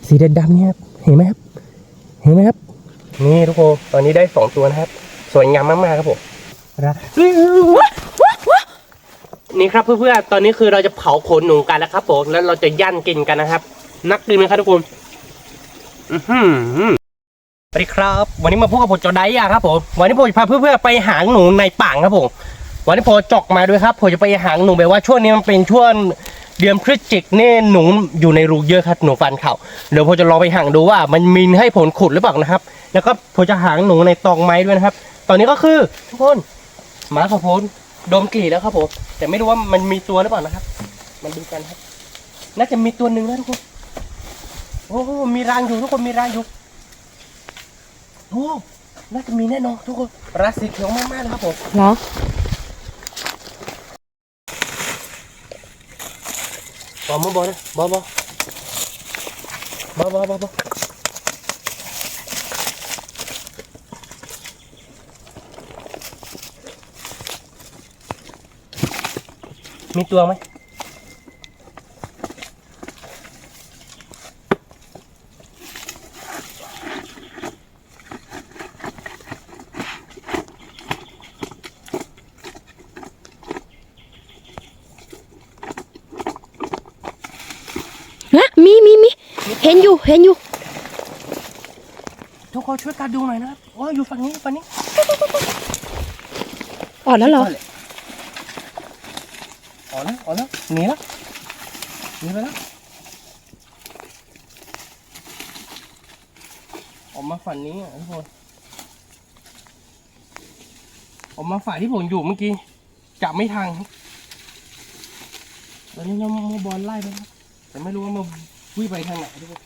สีดำๆนี่ครับเห็นไหมครับนี่ทุกคนตอนนี้ได้2ตัวนะครับสวยงามมากๆครับผมนี่ครับเพื่อนๆตอนนี้คือเราจะเผาขนหนูกันแล้วครับผมแล้วเราจะย่างกินกันนะครับนักกินไหมครับทุกคนสวัสดีครับวันนี้มาพบกับผมจอไดย่าครับผมวันนี้ผมจะพาเพื่อนๆไปหาหนูในป่าครับผมวันนี้ผมจอกมาด้วยครับผมจะไปหาหนูแบบว่าช่วงนี้มันเป็นช่วงเดือนพฤศจิกายนเนี่ยหนูอยู่ในรูเยอะครับหนูฟันเข่าเดี๋ยวผมจะลองไปหาดูว่ามันมีให้ผลขุดหรือเปล่านะครับแล้วก็ผมจะหาหนูในตองไม้ด้วยนะครับตอนนี้ก็คือทุกคนหมาของผมดมกลิ่นแล้วครับผมแต่ไม่รู้ว่ามันมีตัวหรือเปล่านะครับมันดูกันครับน่าจะมีตัวหนึ่งนะทุกคนโอ้มีรังอยู่ทุกคนมีรังอยู่โอ้น่าจะมีแน่นอนทุกคนราศีเขียวมากๆเลยครับผมเหรอบอนะบมีตัวไหมฮะมีเห็นอยู่ทุกคนช่วยกันดูหน่อยนะครับว่าอยู่ฝั่งนี้อ่อนแล้วเหรออ่อนแล้วหนีไปแล้วออกมาฝั่งนี้อ่ะทุกคนออกมาฝ่ายที่ผมอยู่เมื่อกี้จับไม่ทันตอนนี้น้องบอลไล่ไปแล้วแต่ไม่รู้ว่ามันวิ่งไปทางไหนทุกคน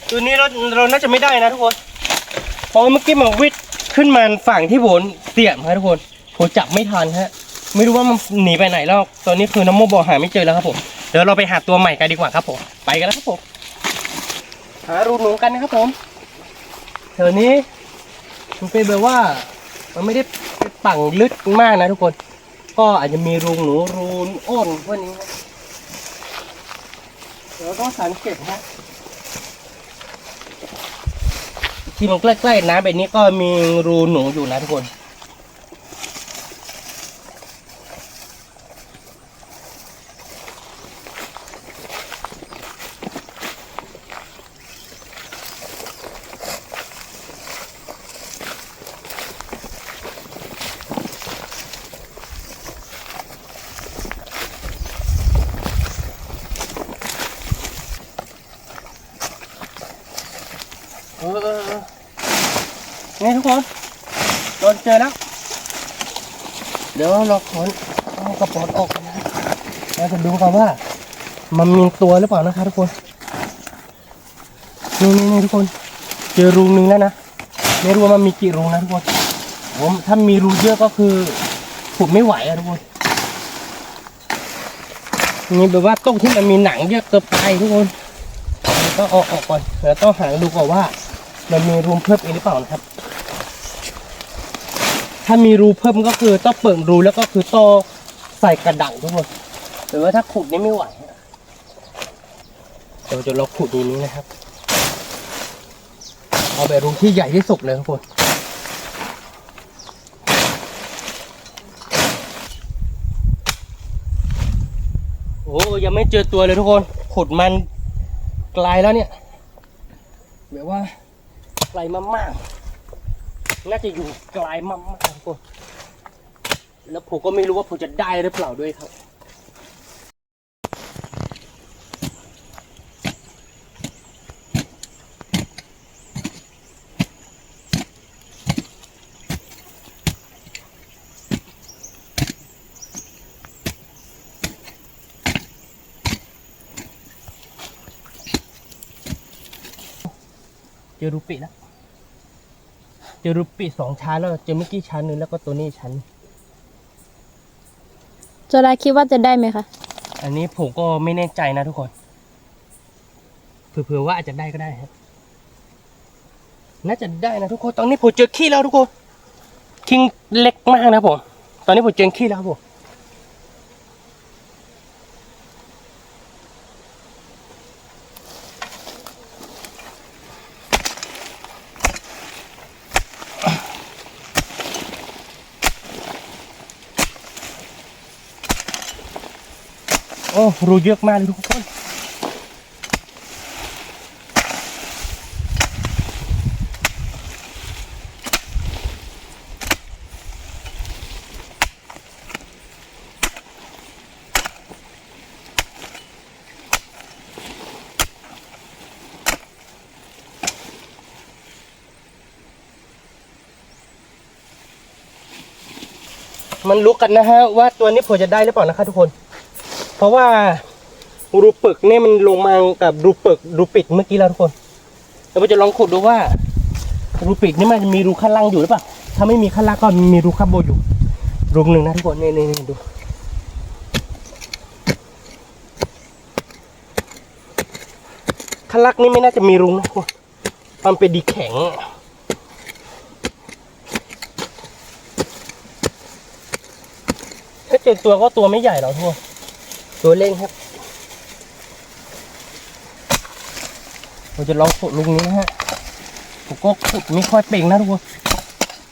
ตัวนี้เราน่าจะไม่ได้นะทุกคนเพราะเมื่อกี้มันวิ่งขึ้นมาฝั่งที่ผมเตี่ยมครับทุกคนผมจับไม่ทันฮะไม่รู้ว่ามันหนีไปไหนแล้วตอนนี้คือน้ำโมบอลหาไม่เจอแล้วครับผมเดี๋ยวเราไปหาตัวใหม่กันดีกว่าครับผมไปกันแล้วครับผมหารูหนูกันนะครับผมแถวนี้มันเป็นแบบว่ามันไม่ได้ปังลึกมากนะทุกคนก็อาจจะมีรูหนูรูอ้นพวกนี้นะเดี๋ยวต้องสังเกตนะที่มันใกล้ๆน้ำแบบนี้ก็มีรูหนูอยู่นะทุกคนนี่ทุกคนโดนเจอแล้วเดี๋ยวเราขนเอากระป๋องออกนะเราจะดูกันว่ามันมีตัวหรือเปล่านะครับทุกคนนี่ทุกคนเจอรูนึงแล้วนะไม่รู้ว่ามันมีกี่รูนะทุกคนถ้ามีรูเยอะก็คือขุดไม่ไหวอะทุกคนนี่แบบว่าต้นที่มันมีหนังเยอะเกินไปทุกคนต้องออกก่อนแล้วต้องหาดูก่อนว่ามันมีรูเพิ่มอีกหรือเปล่านะครับถ้ามีรูเพิ่มก็คือต้องเปิดรูแล้วก็คือต้องใส่กระดังทุกคนหรือว่าถ้าขุดนี่ไม่ไหวเราจะลองขุดรูนี้นะครับเอาแบบรูที่ใหญ่ที่สุดเลยทุกคนโอ้ยังไม่เจอตัวเลยทุกคนขุดมันไกลแล้วเนี่ยแบบว่าไกลมากๆน่าจะอยู่ไกลมากๆทุกคนแล้วผมก็ไม่รู้ว่าผมจะได้หรือเปล่าด้วยครับเจอรูปีแล้วเจอรูปี2ชั้นแล้วเจอเมื่อกี้ชั้นนึงแล้วก็ตัวนี้ชั้นจะได้คิดว่าจะได้ไหมคะอันนี้ผมก็ไม่แน่ใจนะทุกคนเผื่อว่าอาจจะได้ก็ได้ครับน่าจะได้นะทุกคนตอนนี้ผมเจอขี้แล้วทุกคน เค ทิ้งเล็กมากนะครับผมตอนนี้ผมเจอขี้แล้วครับผมโอ้รูเยอะมากเลยทุกคนมันรู้กันนะฮะว่าตัวนี้ผมจะได้หรือเปล่านะครับทุกคนเพราะว่ารูปึกเนี่ยมันลงมากับรูปิดเมื่อกี้แล้วทุกคนเราจะลองขุดดูว่ารูปิดนี่มันมีรูข้างล่างอยู่หรือเปล่าถ้าไม่มีข้างล่างก็มีรูข้างบนอยู่รูหนึ่งนะทุกคนนี่ดูข้างล่างนี่ไม่น่าจะมีรูนะทุกคนมันเป็นดีแข็งถ้าเจอตัวก็ตัวไม่ใหญ่หรอกทุกคนตัวเล็กครับเราจะลองขุดรูนี้นะฮะผมก็ขุดไม่ค่อยเป่งนะทุกคน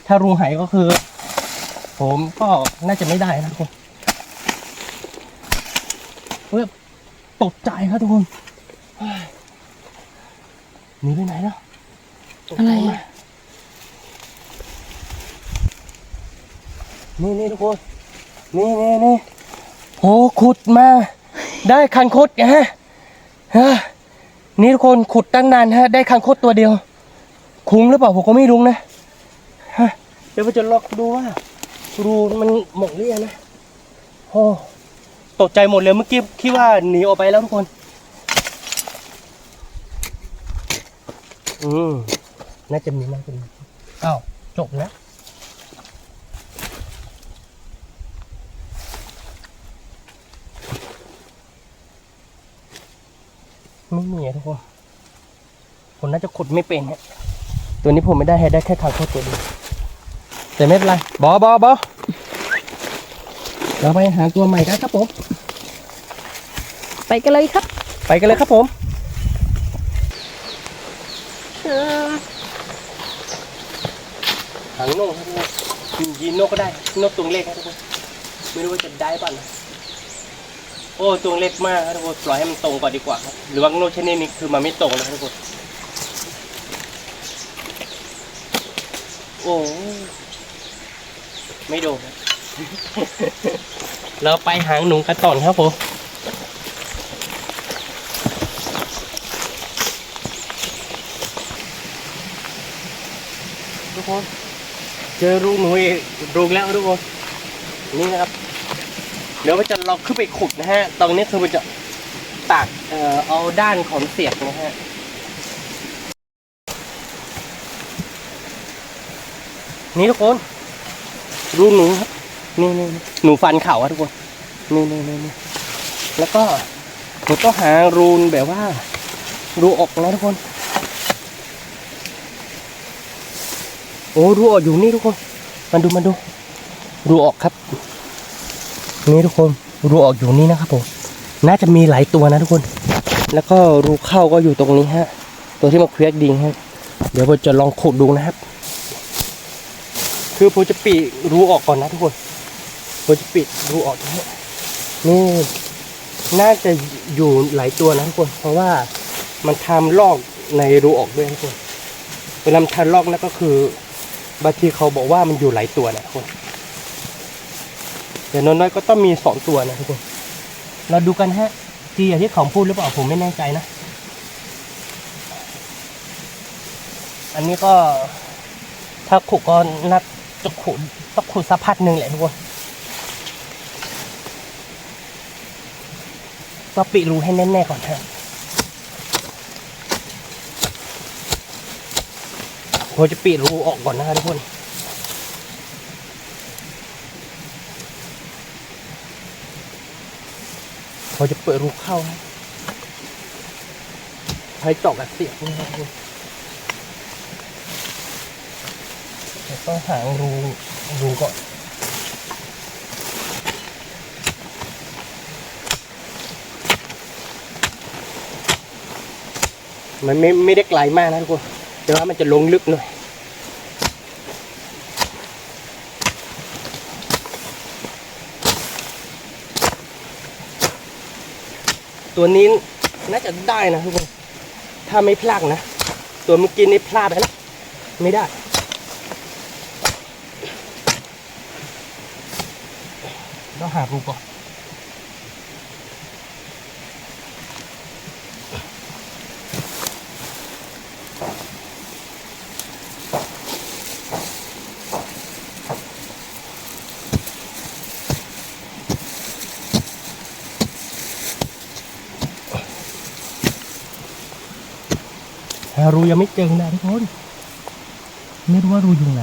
ถ้ารูหายก็คือผมก็น่าจะไม่ได้นะทุกคนเฮ้ยตกใจครับทุกคนหนีไปไหนแล้ว อะไรอ่ะ นี่ทุกคนนี่โอ้ขุดมาได้คังคดฮะนี่ทุกคนขุดตั้งนานฮะได้คังคดตัวเดียวคุ้มหรือเปล่าผมก็ไม่รู้นะฮะเดี๋ยวเราจะลองดูว่ารูมันหมกหรือยังนะโอ้ตกใจหมดเลยเมื่อกี้คิดว่าหนีออกไปแล้วทุกคนน่าจะมีอ้าวจบแล้วไม่มีทุกคนผมน่าจะขุดไม่เป็นฮะตัวนี้ผมไม่ได้ให้ได้แค่ทางเข้าตัวเดียวแต่ไม่เป็นไรบอเราไปหาตัวใหม่กันครับผม ไปกันเลยครับ ไปกันเลยครับผมหางนกครับทุกคนยินนกก็ได้นกตัวเล็กครับทุกคนไม่รู้ว่าจะได้ป่ะนะโอ้ตัวเล็กมากครับทุกคนปล่อยให้มันตรงก่อนดีกว่าครับหรือว่านกชนิดนี้คือมันไม่ตรงนะครับทุกคนโอ้ไม่โดนนะ เราไปหางหนูกันต่อครับผมทุกคนเจอรูหนูอีกรูแล้วทุกคนนี่นะครับเดี๋ยวมันจะลองขึ้นไปขุดนะฮะตรงนี้คือมันจะตักเอาด้านของเสียบนะฮะนี่ทุกคนรูหนูครับนี่หนูฟันเข่าครับทุกคนนี่แล้วก็ผมต้องหารูนแบบว่ารูออกนะทุกคนโอ้รูออกอยู่นี่ทุกคนมาดูรูออกครับนี่ทุกคนรูออกอยู่นี่นะครับผมน่าจะมีหลายตัวนะทุกคนแล้วก็รูเข้าก็อยู่ตรงนี้ฮะตัวที่มันเคลียร์ดิงฮะเดี๋ยวผมจะลองขุดดูนะครับคือผมจะปิดรูออกก่อนนะทุกคนผมจะปิดรูออกนี่น่าจะอยู่หลายตัวนะทุกคนเพราะว่ามันทำลอกในรูออกด้วยทุกคนเวลาทำลอกนั่นก็คือบางทีเขาบอกว่ามันอยู่หลายตัวนะทุกคนแต่น้อยๆก็ต้องมี2ตัวนะทุกคนเราดูกันฮะที่อย่างที่เขาพูดหรือเปล่าผมไม่แน่ใจนะอันนี้ก็ถ้าขุดก็นัดจะขุดต้องขุดสักพักหนึ่งแหละทุกคนก็ปิดรูให้แน่ๆก่อนฮะผมจะปิดรูออกก่อนนะครับทุกคนผมจะเปิดรูเข้าใช้จอกกับเสียบนี่ครับทุกคนต้องหารู ดูก่อนมันไม่ได้ไกลมากนะทุกคนแต่ว่ามันจะลงลึกหน่อยตัวนี้น่าจะได้นะทุกคนถ้าไม่พลาดนะตัวเมื่อกี้นี่พลาดไปแล้วไม่ได้ต้องหารูก่อนหารูยังไม่เจอนะทุกคนไม่รู้ว่ารูอยู่ไหน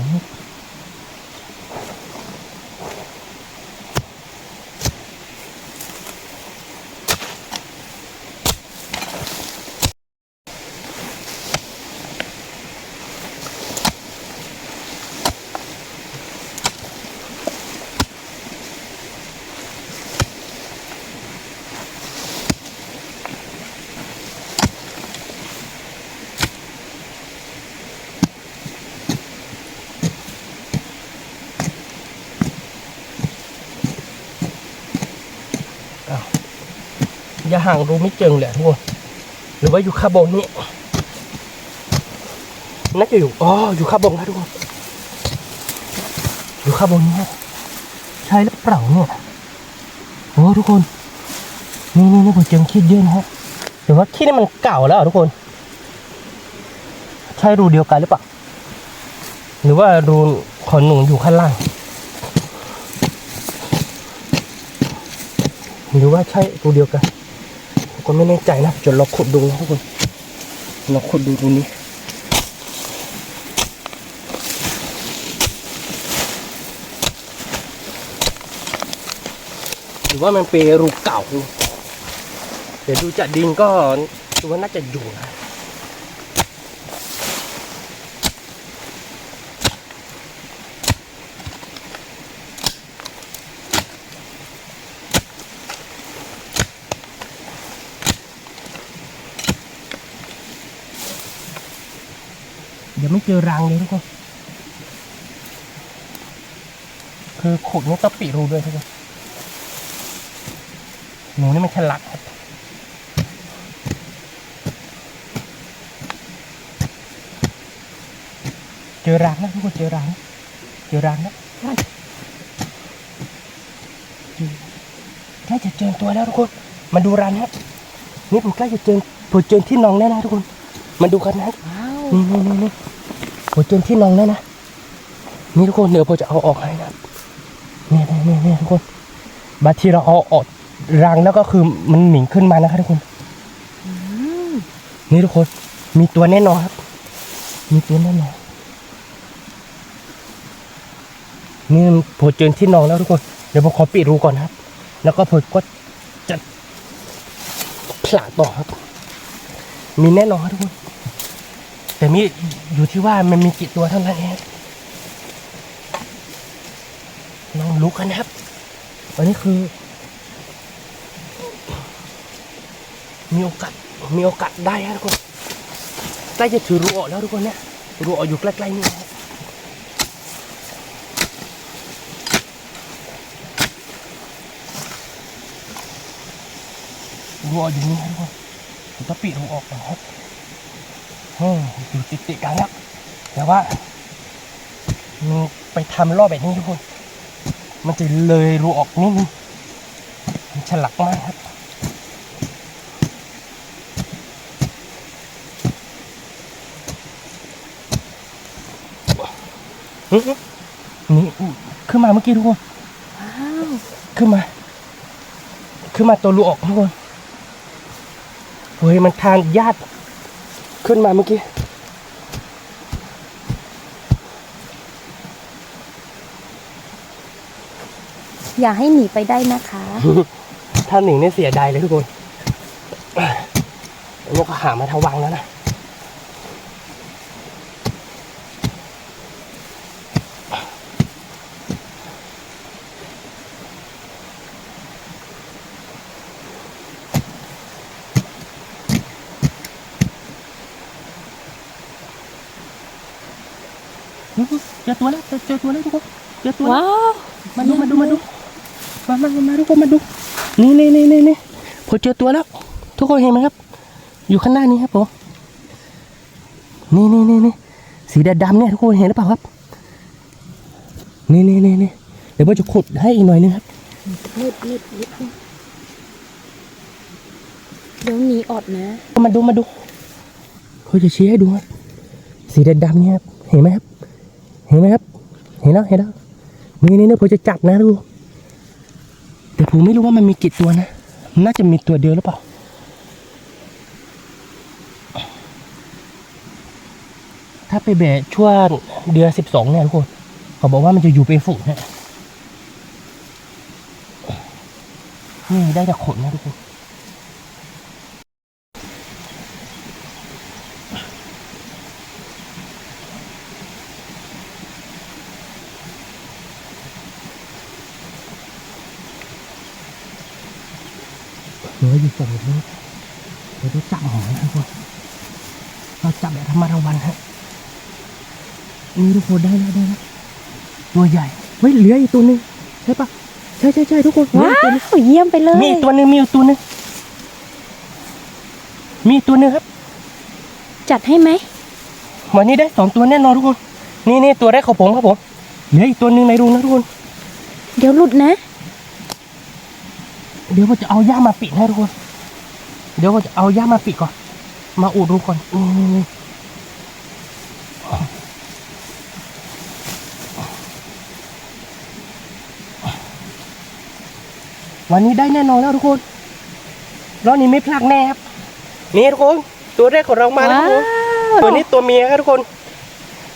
อย่าห่างรูไม่เจอเลยทุกคนหรือว่าอยู่ข้างบนนี้น่าจะอยู่อยู่ข้างบนนะทุกคนอยู่ข้างบนนี้ใช่หรือเปล่าเนี่ยโอ้ทุกคนนี่ผมเจอขี้เยอะนะฮะแต่ว่าขี้นี่มันเก่าแล้วทุกคนใช่รูเดียวกันหรือเปล่าหรือว่ารูขนหนูอยู่ข้างล่างหรือว่าใช่รูเดียวกันก็ไม่แน่ใจนะจนเราขุดดูนะทุกคนเราขุดดูตรงนี้หรือว่ามันเป็นรูเก่าเดี๋ยวดูจากดินก็ดูว่าน่าจะอยู่นะเดี๋ยวไม่เจอรังเลยทุกคนคือขุดนี่ต้องปิดรูด้วยทุกคนหนูนี่มันฉลาดครับเจอรังนะทุกคนเจอรังนะใกล้จะเจอตัวแล้วทุกคนมาดูรังครับนี่ผมใกล้จะเจอที่นองแล้วนะทุกคนมาดูกันนะนี่ผมเจอที่นองแล้วนะนี่ทุกคนเดี๋ยวผมจะเอาออกให้นะนี่ทุกคนบางทีเราเอาออกรังแล้วก็คือมันหมิ่งขึ้นมานะครับทุกคนนี่ทุกคนมีตัวแน่นอนครับมีตัวแน่นอนนี่ผมเจอที่นองแล้วทุกคนเดี๋ยวผมขอปิดรูก่อนครับแล้วก็ผมก็จะผละต่อครับมีแน่นอนครับทุกคนแต่มีอยู่ที่ว่ามันมีกี่ตัวเท่านั้นเองลองลุกกันนะครับอันนี้คือมีโอกาสได้ครับทุกคนใกล้จะถือรูออกแล้วทุกคนเนี่ยรูออกอยู่ใกล้ๆนี่นะรูออกอยู่นี่ครับทุกคนผมต้องปิดรูออกก่อนครับอยู่ติดกันแล้วแต่ว่ามันไปทำรอบแบบนี้ทุกคนมันจะเลยรูออกนิดนึงมันฉลักมากครับนี่ขึ้นมาเมื่อกี้ทุกคนขึ้นมาตัวรูออกทุกคนเฮ้ยมันทานญาติขึ้นมาเมื่อกี้อย่าให้หนีไปได้นะคะ ถ้าหนีเนี่ยเสียดายเลยทุกคนนี่ก็หามาทวังแล้วนะ จอตัวแล้วเจอตัวแล้วทุกคนเจอตัวแล้ว ว้าว มาดูทุกคนมาดูนี่ผมเจอตัวแล้วทุกคนเห็นไหมครับอยู่ข้างหน้านี้ครับผมนี่สีดำเนี่ยทุกคนเห็นหรือเปล่าครับนี่เดี๋ยวผมจะขุดให้อีกหน่อยนึงครับ นิดเดี๋ยวหนีอดนะ มาดูเขาจะชี้ให้ดูครับสีดำเนี่ยครับเห็นไหมครับเห็นแล้วนี่ผมจะจับนะดูแต่ผมไม่รู้ว่ามันมีกี่ตัวนะน่าจะมีตัวเดียวหรือเปล่าถ้าไปแบะช่วงเดือน12เนี่ยทุกคนเขาบอกว่ามันจะอยู่เป็นฝูงนะนี่ได้แต่ขนนะทุกคนเดี๋ยวอยู่ฝั่งนี้เดี๋ยวจับหอยนะทุกคนเราจับแบบธรรมดาวันฮะนี่ทุกคนได้แล้วตัวใหญ่เฮ้ยเหลืออีกตัวนึงใช่ปะใช่ทุกคน ว้าวเยี่ยมไปเลย มีอีกตัวนึงครับ จัดให้ไหม วันนี้ได้2ตัวแน่นอนทุกคนนี่ตัวแรกของผมครับผมเหลืออีกตัวนึงในรูนะทุกคน เดี๋ยวหลุดนะ เดี๋ยวผมจะเอาหญ้ามาปิดให้ทุกคนก่อนมาอุดรูก่อนนี่วันนี้ได้แน่นอนแล้วทุกคนรอบนี้ไม่พลาดแน่ครับนี่ทุกคนตัวแรกของเรามาแล้วครับผมตัวนี้ตัวเมียครับทุกคน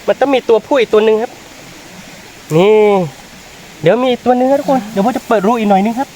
มันต้องมีตัวผู้อีกตัวหนึ่งครับนี่เดี๋ยวมีอีกตัวหนึ่งครับทุกคนเดี๋ยวผมจะเปิดรูอีกหน่อยนึงครับ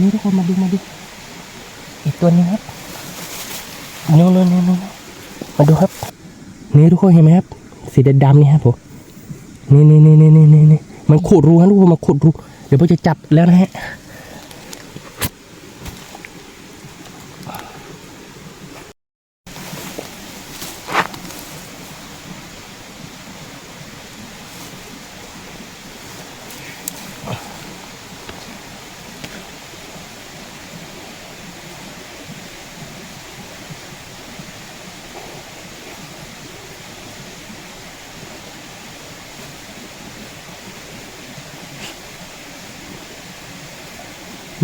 นี่ทุกคนมาดูอีกตัวนึงครับนู่นมาดูครับนี่ทุกคนเห็นไหมครับสีดำๆนี่ครับผมนี่มันขุดรูครับทุกคนมาขุดรูเดี๋ยวผมจะจับแล้วนะฮะ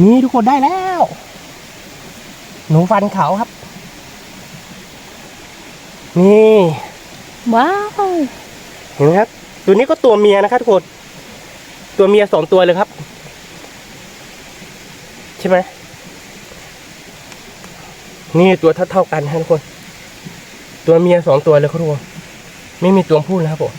นี่ทุกคนได้แล้วหนูฟันเขาครับนี่ ว้าว เห็นไหมครับตัวนี้ก็ตัวเมียนะครับทุกคนตัวเมีย2ตัวเลยครับใช่ไหมนี่ตัวเท่ากันครับทุกคนตัวเมีย2ตัวเลยครับทุกคนไม่มีตัวผู้นะครับผม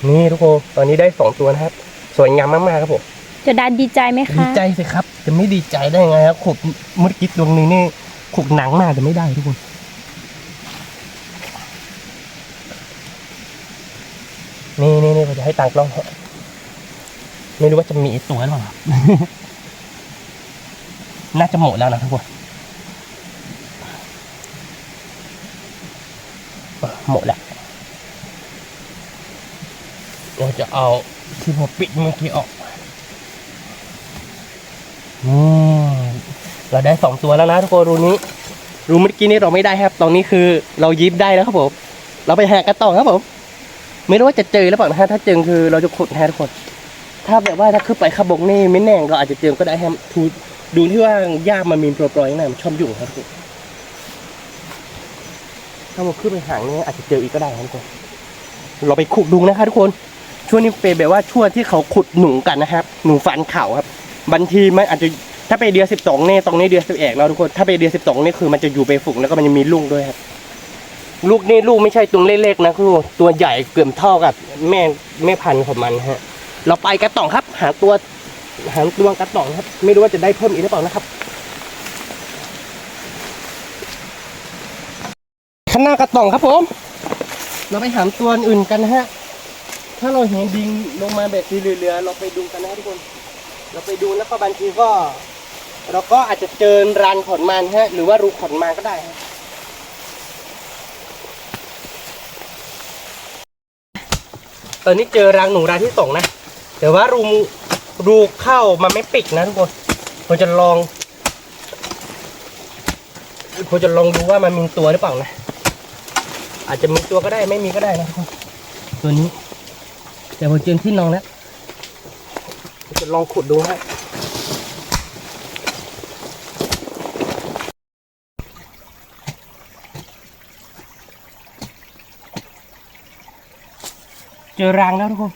นี่ทุกคนตอนนี้ได้2ตัวนะครับสวยงามมากๆครับผม จะดันดีใจไหมคะ ดีใจสิครับจะไม่ดีใจได้ไงครับขุดเมื่อกี้ตรงนี้นี่ขุดหนังมากแต่ไม่ได้ทุกคนนี่ผมจะให้ตังกล้องไม่รู้ว่าจะมีอีกตัวหรือเปล่า น่าจะหมดแล้วนะทุกคนหมดแล้วเราจะเอาที่ผมปิดเมื่อกี้ออกเราได้2ตัวแล้วนะทุกคนรูนี้รูเมื่อกี้นี้เราไม่ได้ครับตอนนี้คือเรายิบได้แล้วครับผมเราไปแหกกันต่อครับผมไม่รู้ว่าจะเจอหรือเปล่านะฮะถ้าเจอคือเราจะขุดแทนทุกคนถ้าแบบว่าถ้าขึ้นไปขบกนี่ไม่แน่เราอาจจะเจอก็ได้ครับ ดูที่ว่าหญ้ามันมีโปรยๆข้างในมันชอบยุ่งครับทุกคนถ้ามันขึ้นไปหางเนี่ยอาจจะเจออีกก็ได้ครับทุกคนเราไปขุดดูนะครับทุกคนช่วงนี้เป็นแบบว่าช่วงที่เขาขุดหนูกันนะครับหนูฟันเข่าครับบางทีมันอาจจะถ้าไปเดือน12เนี่ยตรงนี้เดือน11แล้วทุกคนถ้าไปเดือน12นี่คือมันจะอยู่ไปฝูงแล้วก็มันจะมีลูกด้วยครับลูกนี่ลูกไม่ใช่ตัวเล็กๆนะคือตัวใหญ่เกือบเท่ากับแม่พันธุ์ของมันฮะเราไปกระต่องครับหาตัวกระต่องครับไม่รู้ว่าจะได้เพิ่มอีกหรือเปล่านะครับข้างหน้ากระต่องครับผมเราไปหาตัวอื่นกันนะฮะถ้าเราเห็นดิงลงมาแบบสีเหลือๆเราไปดูกันนะทุกคนเราไปดูแล้วก็บางทีก็เราก็อาจจะเจอรันขนมันฮะหรือว่ารูขนมันก็ได้ฮะตอนนี้เจอรังหนูรายที่2นะแต่ว่ารูเข้ามันไม่ปิดนะทุกคนผมจะลองดูว่ามันมีตัวหรือเปล่านะอาจจะมีตัวก็ได้ไม่มีก็ได้นะทุกคนตัวนี้แต่ผมเจอที่นอนแล้วผมจะลองขุดดูฮะเจอรังแล้วทุกคน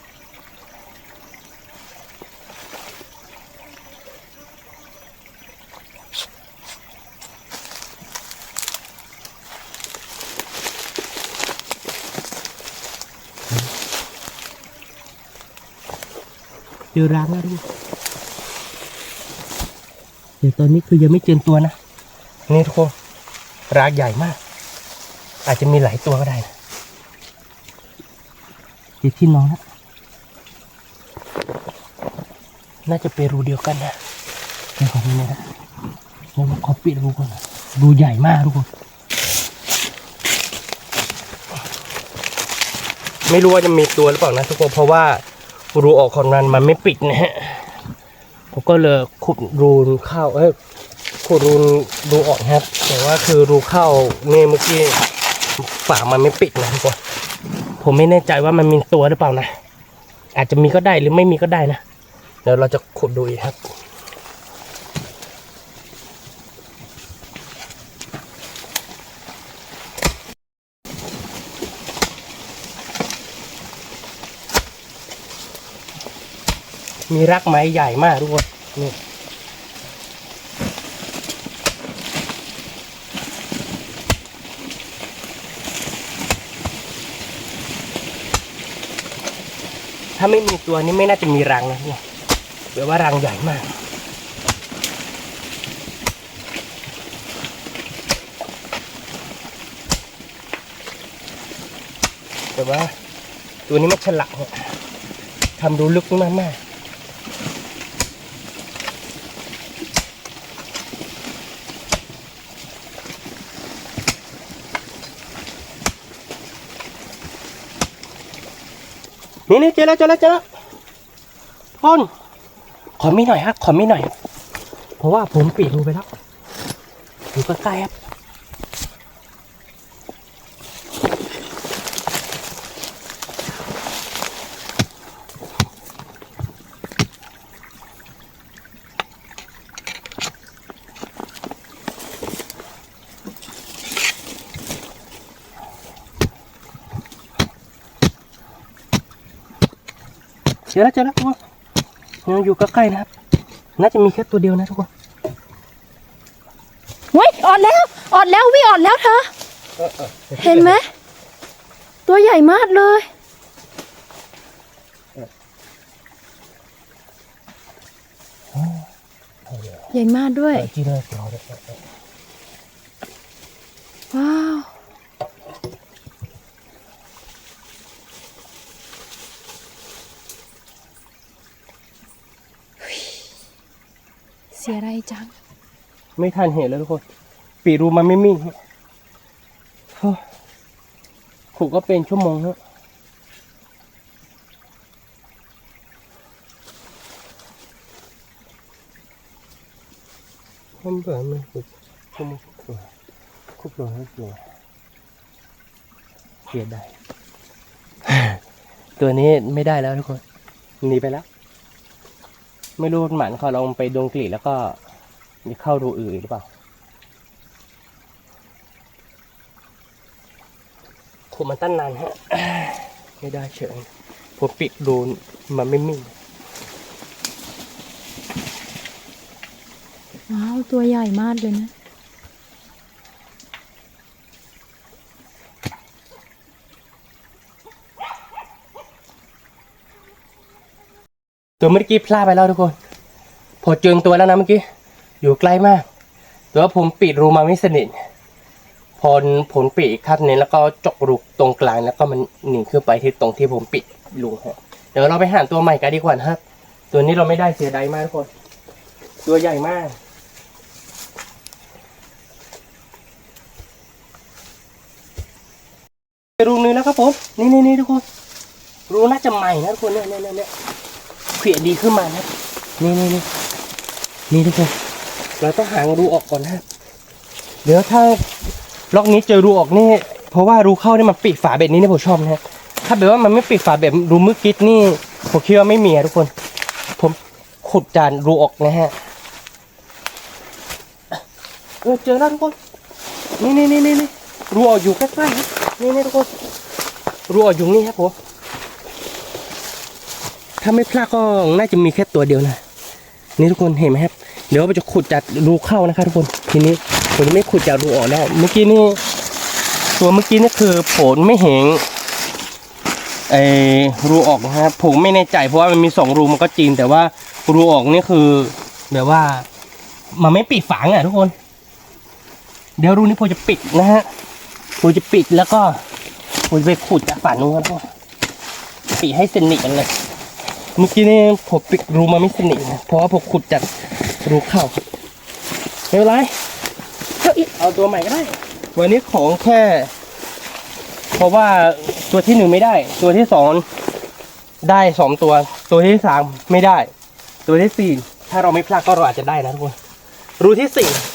เจอรังแล้วทุกคนเดี๋ยวตอนนี้คือยังไม่เจอตัวนะนี่ทุกคนรังใหญ่มากอาจจะมีหลายตัวก็ได้นะเจอที่นอนแล้วน่าจะเป็นรูเดียวกันนะในของนี้นะเรามาขอปิดรูก่อนรูใหญ่มากทุกคนไม่รู้ว่าจะมีตัวหรือเปล่านะทุกคนเพราะว่ารูออกของมันไม่ปิดนะฮะผมก็เลยขุดรูเข้าขุดรูออกครับแต่ว่าคือรูเข้าเนี่ยเมื่อกี้ฝามันไม่ปิดนะทุกคนผมไม่แน่ใจว่ามันมีตัวหรือเปล่านะอาจจะมีก็ได้หรือไม่มีก็ได้นะเดี๋ยวเราจะขุดดูอีกครับมีรากไม้ใหญ่มากทุกคนนี่ถ้าไม่มีตัวนี้ไม่น่าจะมีรังนะเนี่ยแปลว่ารังใหญ่มากแต่ว่าตัวนี้มันฉลาดเนี่ยทำดูลึกมากนี่เจอแล้วพ่นขอมีหน่อยครับขอมีหน่อยเพราะว่าผมปิดรูไปแล้วอยู่ใกล้ๆครับเจอแล้วทุกคนยังอยู่ใกล้ๆนะครับน่าจะมีแค่ตัวเดียวนะทุกคน เฮ้ยออดแล้ววิ่งออดแล้วเธอเห็นไหมตัวใหญ่มากเลยใหญ่มากด้วยว้าวเสียดายจังไม่ทันเห็นแล้วทุกคนปีรูมันไม่มิ่งขุดก็เป็นชั่วโมงฮะมันเบื่อมันขุดชั่วโมงขุดเลยให้เสียดายตัวนี้ไม่ได้แล้วทุกคนหนีไปแล้วไม่รู้หมันเขาลองไปดงกลีแล้วก็ มีเข้ารูอื่นหรือเปล่าขุดมันตั้งนานฮะ ไม่ได้เฉยผมปิดรูมันไม่มี ว้าวตัวใหญ่มากเลยนะ ตัวเมื่อกี้พลาดไปแล้วทุกคนพอเจอตัวแล้วนะเมื่อกี้อยู่ใกล้มากแต่ว่าผมปิดรูมาไม่สนิทพอผมปิดอีกขั้นนึงแล้วก็เจาะรูตรงกลางแล้วก็มันหนีขึ้นไปที่ตรงที่ผมปิดรูฮะเดี๋ยวเราไปหาตัวใหม่กันดีกว่านะครับตัวนี้เราไม่ได้เสียดายมากทุกคนตัวใหญ่มากรูนึงแล้วครับผมนี่ทุกคนรูน่าจะใหม่นะทุกคนเนี่ยเขียดีขึ้นมานะนี่ทุกคนเราต้องหารูออกก่อนนะเดี๋ยวถ้าล็อกนี้เจอรูออกนี่เพราะว่ารูเข้านี่มันปิดฝาเบ็ดนี้นี่ผมชอบนะถ้าแบบว่ามันไม่ปิดฝาเบ็ดรูมือกิ๊ดนี่ผมคิดว่าไม่มีทุกคนผมขุดจานรูออกนะฮะเจอแล้วทุกคนนี่รูออกอยู่ใกล้ๆนี่ทุกคนรูออกอยู่นี่ครับผมถ้าไม่พลาดก็น่าจะมีแค่ตัวเดียวนะนี่ทุกคนเห็นไหมครับเดี๋ยวเราจะขุดจากรูเข้านะครับทุกคนทีนี้ผมจะไม่ขุดจากรูออกแล้วเมื่อกี้นี่ตัวเมื่อกี้นี่คือผมไม่เห็นรูออกนะครับผมไม่แน่ใจเพราะว่ามันมี2รูมันก็จริงแต่ว่ารูออกนี่คือแบบว่ามันไม่ปิดฝาทุกคนเดี๋ยวรูนี้ผมจะปิดนะฮะผมจะปิดแล้วก็ผมจะไปขุดจากฝานู้นครับปิดให้สนิทกันเลยเมื่อกี้นี่ผมปิดรูมาไม่สนิทนะเพราะว่าผมขุดจากรูเข้าไม่เป็นไรเอาตัวใหม่ก็ได้วันนี้ของแค่เพราะว่าตัวที่1ไม่ได้ตัวที่2ได้2ตัวที่3ไม่ได้ตัวที่4ถ้าเราไม่พลาดก็เราอาจจะได้นะทุกคนรูที่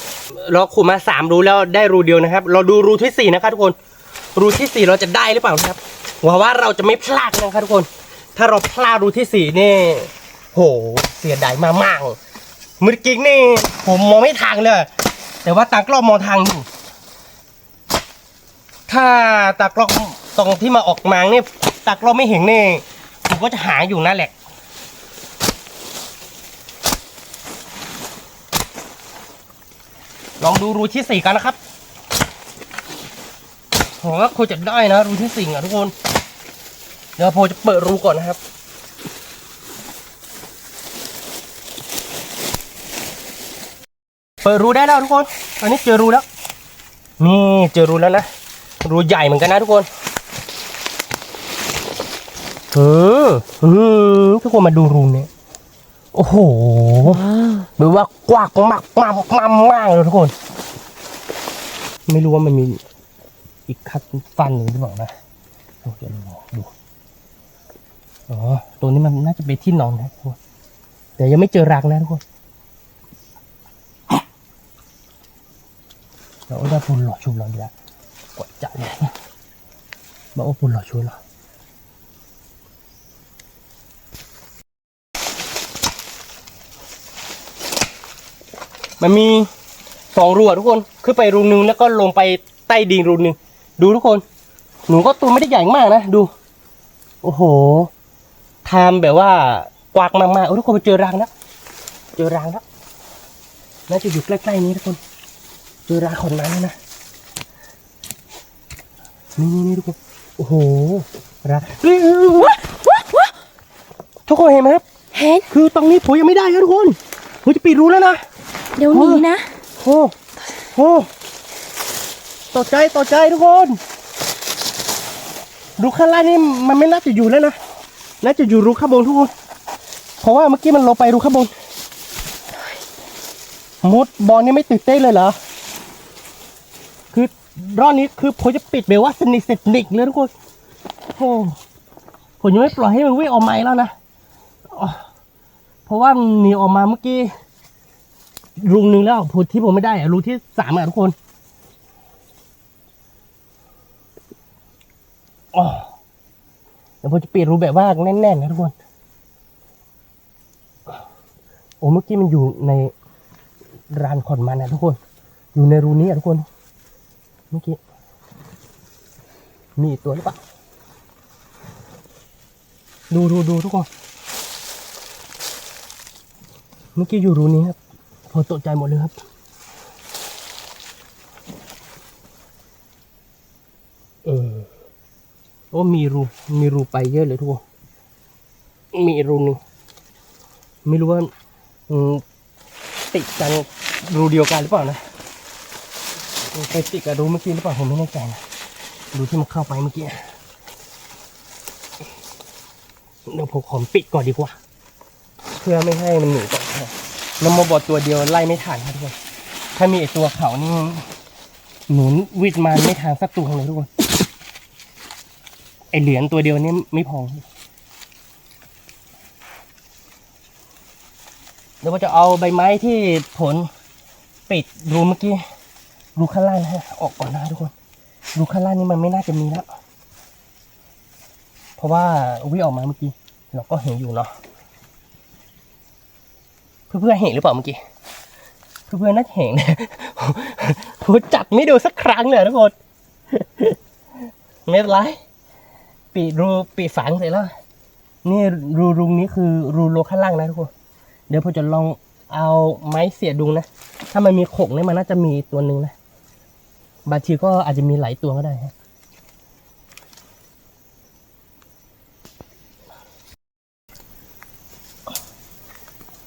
4เราขุดมา3รูแล้วได้รูเดียวนะครับเราดูรูที่4นะครับทุกคนรูที่4เราจะได้หรือเปล่านะครับหวังว่าเราจะไม่พลาดนะครับทุกคนถ้าเราพลาดรูที่4นี่โหเสียดายมากๆมือกิ๊กนี่ผมมองไม่ทางเลยแต่ว่าตากล้องมองทางอยู่ถ้าตากล้องตรงที่มาออกมาเนี่ยตากล้องไม่เห็นนี่ผมก็จะหาอยู่นั่นแหละลองดูรูที่4กันนะครับผมว่าควรจะได้นะรูที่4ทุกคนเดี๋ยวผมจะเปิดรูก่อนนะครับเปิดรูได้แล้วทุกคนตอนนี้เจอรูแล้วนี่เจอรูแล้วนะรูใหญ่เหมือนกันนะทุกคนทุกคนมาดูรูนี้โอ้โหแบบว่ากว้างมากเลยทุกคนไม่รู้ว่ามันมีอีกคัดฟันหรือเปล่านะเดี๋ยวดูอ๋อตัวนี้มันน่าจะเป็นที่นอนนะทุกคนแต่ยังไม่เจอรังนะทุกคนเราได้ปุ่นหล่อชุบเราดีละกดจับเลยมาโอ้ปุ่นหล่อชุบเรามันมี2รูทุกคนขึ้นไปรูนึงแล้วก็ลงไปใต้ดินรูนึงดูทุกคนหนูก็ตัวไม่ได้ใหญ่มากนะดูโอ้โหทำแบบว่ากวากมากๆทุกคนไปเจอรังแล้วน่าจะอยู่ใกล้ๆนี้ทุกคนเจอรังคนนั้นนะนี่ทุกคนโอ้โหรังทุกคนเห็นไหมครับเห็นคือตรงนี้ผมยังไม่ได้ครับทุกคนผมจะปิดรูแล้วนะเดี๋ยวนี้นะโอ้ตกใจทุกคนรูข้างล่างนี่มันไม่น่าจะอยู่แล้วนะน่าจะอยู่รูข้างบนทุกคนเพราะว่าเมื่อกี้มันลงไปรูข้างบนมดบอลนี่ไม่ตื่นเต้นเลยเหรอคือรอบนี้คือผมจะปิดแบบว่าสนิทเลยทุกคนโอ้ผมยังไม่ปล่อยให้มันวิ่งออกมาแล้วนะเพราะว่าหนีออกมาเมื่อกี้รูนึงแล้วพูดที่ผมไม่ได้รูที่3ทุกคนเดี๋ยวผมจะปิดรูแบบว่าแน่นๆนะทุกคนโอ้เมื่อกี้มันอยู่ใน รานขอนมันนะทุกคนอยู่ในรูนี้อ่ะทุกคนเมื่อกี้มีตัวหรือเปล่าดูทุกคนเมื่อกี้อยู่รูนี้ครับพอตกใจหมดเลยครับโอ้มีรูไปเยอะเลยทุกคนมีรูหนึ่งไม่รู้ว่าติดกันรูเดียวกันหรือเปล่านะไปติดกับรูเมื่อกี้หรือเปล่าผมไม่แน่ใจนะรูที่มันเข้าไปเมื่อกี้เดี๋ยวผมขอปิดก่อนดีกว่าเพื่อไม่ให้มันหนีต่อน้ำมบอตัวเดียวไล่ไม่ทันครับทุกคนถ้ามีไอตัวเขานี่หนุนวิดมาไม่ทางสักตัวเลยทุกคนไอเหรียญตัวเดียวนี่ไม่พอเดี๋ยวเราจะเอาใบไม้ที่ผลปิดรูเมื่อกี้รูข้างล่างนะฮะออกก่อนนะทุกคนรูข้างล่างนี่มันไม่น่าจะมีแล้วเพราะว่าวิ่งออกมาเมื่อกี้เราก็เห็นอยู่เนาะเพื่อนเห็นหรือเปล่าเมื่อกี้เพื่อนน่าจะเห็นผมจับไม่ดูสักครั้งเลยทุกคนไม่เป็นไรปิดฝังเสร็จแล้วนี่รูนี้คือรูข้างล่างนะทุกคนเดี๋ยวผมจะลองเอาไม้เสียบดูนะถ้ามันมีขกเนี่ยมันน่าจะมีตัวหนึ่งนะบางทีก็อาจจะมีหลายตัวก็ได้ฮะ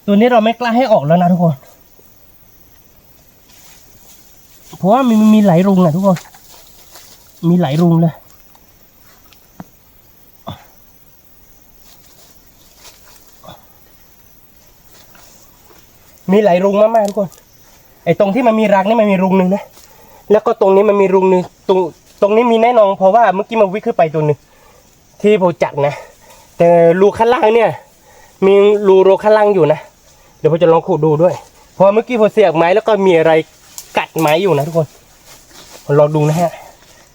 ตัวนี้เราไม่กล้าให้ออกแล้วนะทุกคนเพราะว่ามันมีหลายรุงนะทุกคนมีหลายรุงเลยมีหลายรุงมากๆทุกคนไอ้ตรงที่มันมีรังนี่มันมีรุงหนึ่งนะแล้วก็ตรงนี้มันมีรุงหนึ่งตรงนี้มีแน่นอนเพราะว่าเมื่อกี้มันวิ่งขึ้นไปตัวหนึ่งที่ผมจัดนะแต่รูข้างล่างเนี่ยมีรูข้างล่างอยู่นะเดี๋ยวผมจะลองขุดดูด้วยเพราะเมื่อกี้ผมเสียบไม้แล้วก็มีอะไรกัดไม้อยู่นะทุกคนลองดูนะฮะ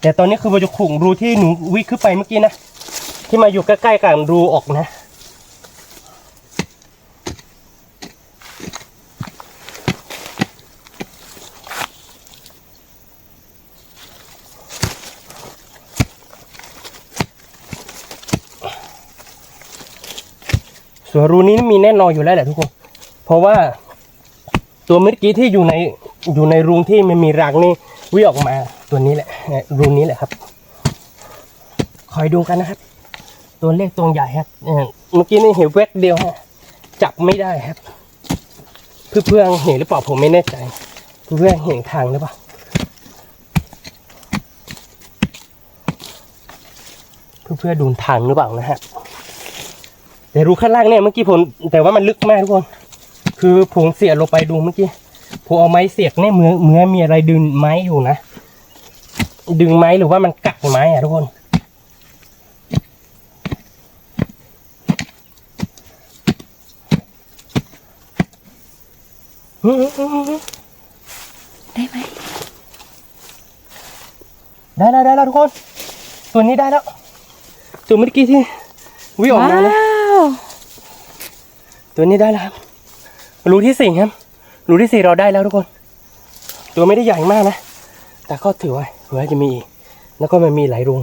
แต่ตอนนี้คือผมจะขุดรูที่หนูวิ่งขึ้นไปเมื่อกี้นะที่มาอยู่ใกล้ๆกับรูออกนะส่วนรูนี้มีแน่นอนอยู่แล้วแหละทุกคนเพราะว่าตัวเมื่อกี้ที่อยู่ในรูที่มันมีรังนี่วิ่งออกมาตัวนี้แหละรูนี้แหละครับคอยดูกันนะครับตัวเล็กตัวใหญ่ครับเมื่อกี้นี่เห็นแวบเดียวฮะจับไม่ได้ครับเพื่อนเห็นหรือเปล่าผมไม่แน่ใจเพื่อนเห็นทางหรือเปล่าเพื่อนดูทางหรือเปล่านะฮะแต่รูข้างล่างเนี่ยเมื่อกี้ผมแต่ว่ามันลึกมากทุกคนคือผมเสียบลงไปดูเมื่อกี้ผมเอาไม้เสียบเนี่ยเหมือนมีอะไรดึงไม้อยู่นะดึงไม้หรือว่ามันกัดไม้อะทุกคนได้ไหมได้แล้วทุกคนตัวนี้ได้แล้วตัวเมื่อกี้ที่วิ่งออกมานะตัวนี้ได้แล้วครับรูที่4ครับรูที่4เราได้แล้วทุกคนตัวไม่ได้ใหญ่มากนะแต่ก็ถือว่าจะมีอีกแล้วก็มันมีหลายรู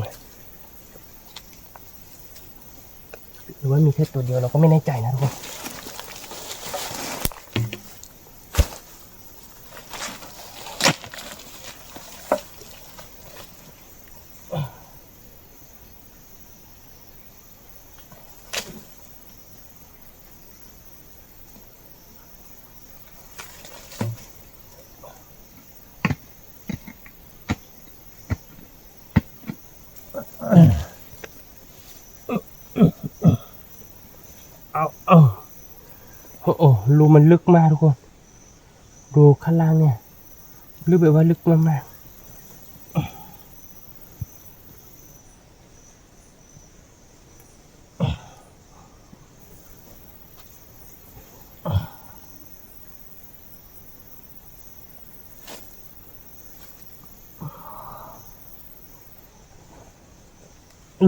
หรือว่ามีแค่ตัวเดียวเราก็ไม่แน่ใจนะทุกคนโอ้รูมันลึกมากทุกคนรูข้างล่างเนี่ยลึกแบบว่าลึกมาก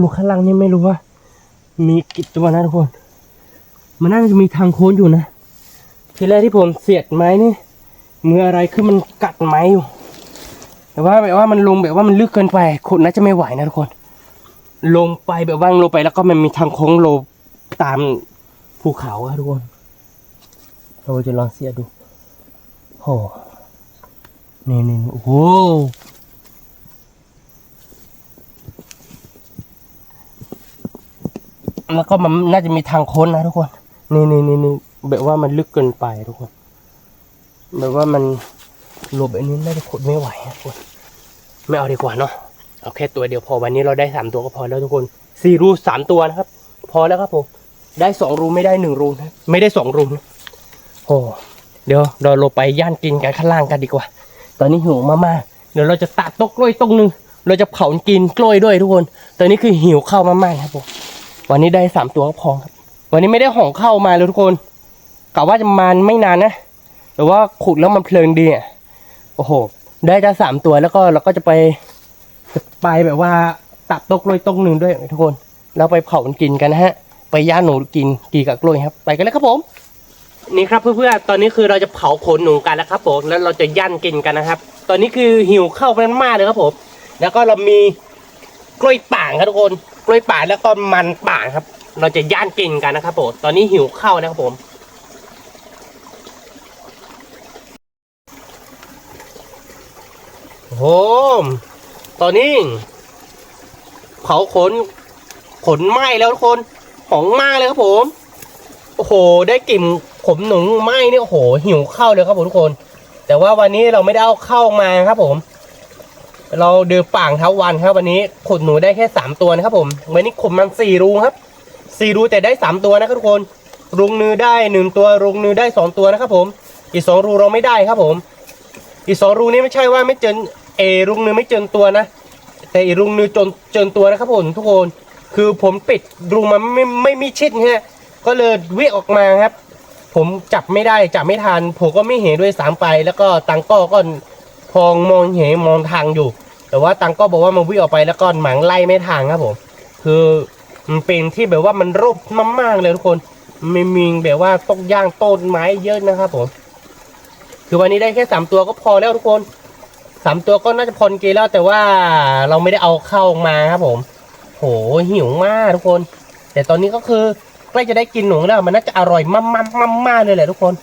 รูข้างล่างนี่ไม่รู้ว่ามีกี่ตัวนะทุกคนมันน่าจะมีทางโค้งอยู่นะทีแรกที่ผมเสียดไม้นี่ มืออะไรคือมันกัดไม้อยู่แต่ว่าแบบว่ามันลงแบบว่ามันลึกเกินไปขุดน่าจะไม่ไหวนะทุกคนลงไปแบบว่างลงไปแล้วก็มันมีทางโค้งลงตามภูเขาอะทุกคนเราจะลองเสียดูโอ้นี่โอ้โหแล้วก็มันน่าจะมีทางโค้งนะทุกคนนี่แบบว่ามันลึกเกินไปทุกคนแบบว่ามันหลบอันนี้น่าจะขุดไม่ไหวนะทุกคนไม่เอาดีกว่าเนาะเอาแค่ตัวเดียวพอวันนี้เราได้3ตัวก็พอแล้วทุกคน4 รู 3 ตัวนะครับพอแล้วครับผมได้2 รูไม่ได้1 รูนะไม่ได้2 รูนะโอ้เดี๋ยวเราลงไปย่านกินกันข้างล่างกันดีกว่าตอนนี้หิวมากๆเดี๋ยวเราจะตัดต้นกล้วยต้นนึงเราจะเผากินกล้วยด้วยทุกคนตอนนี้คือหิวข้าวมากๆครับผมวันนี้ได้3 ตัวก็พอครับวันนี้ไม่ได้ห่อข้าวมาเลยทุกคนกะว่าจะมาไม่นานนะแต่ว่าขุดแล้วมันเพลินดีอ่ะโอ้โหได้จะ3 ตัวแล้วก็เราก็จะไปแบบว่าตัดต้นกล้วยต้นนึงด้วยทุกคนแล้วไปเผากินกันนะฮะไปย่างหนูกินกับกล้วยครับไปกันเลยครับผมนี่ครับเพื่อนๆตอนนี้คือเราจะเผาขนหนูกันแล้วครับผมแล้วเราจะย่างกินกันนะครับตอนนี้คือหิวข้าวกันมากเลยครับผมแล้วก็เรามีกล้วยป่างครับทุกคนกล้วยป่างแล้วก็มันป่างครับเราจะย่างกินกันนะครับผมตอนนี้หิวข้าวนะครับผมโอ้โหตอนนี้เผาขนไหม้แล้วทุกคนหอมมากเลยครับผมโอ้โหได้กลิ่นขมหนูไหม้เนี่ยโอ้โหหิวข้าวเลยครับผมทุกคนแต่ว่าวันนี้เราไม่ได้เอาเข้ามาครับผมเราเดินป่างทั้งวันครับวันนี้ขุดหนูได้แค่3 ตัวนะครับผมวันนี้ขุดมัน4 รูครับ4 รูแต่ได้3 ตัวนะครับทุกคนรุงนือได้1 ตัวรุงนือได้2 ตัวนะครับผมอีก2 รูเราไม่ได้ครับผมอีก2 รูนี้ไม่ใช่ว่าไม่เจอรุงนือไม่เจอตัวนะแต่อีกรุงนือเจอตัวนะครับผมทุกคนคือผมปิดรุงมันไม่มีชิดฮะก็เลยวิ่งออกมาครับผมจับไม่ได้จับไม่ทันผมก็ไม่เห็นด้วย3 ไปแล้วก็ตังก็พองมองเห็นมองทางอยู่แต่ว่าตังก็บอกว่ามันวิ่งออกไปแล้วก็หมังไล่ไม่ทางครับผมคือมันเป็นที่แบบว่ามันรกมากๆเลยทุกคนไม่มีแบบว่าต้องย่างต้นไม้เยอะนะครับผมคือวันนี้ได้แค่3 ตัวก็พอแล้วทุกคน3 ตัวก็น่าจะพอกินแล้วแต่ว่าเราไม่ได้เอาเข้ามาครับผมโหหิวมากทุกคนแต่ตอนนี้ก็คือใกล้จะได้กินหนูแล้วมันน่าจะอร่อยมากเลยแหละทุกคน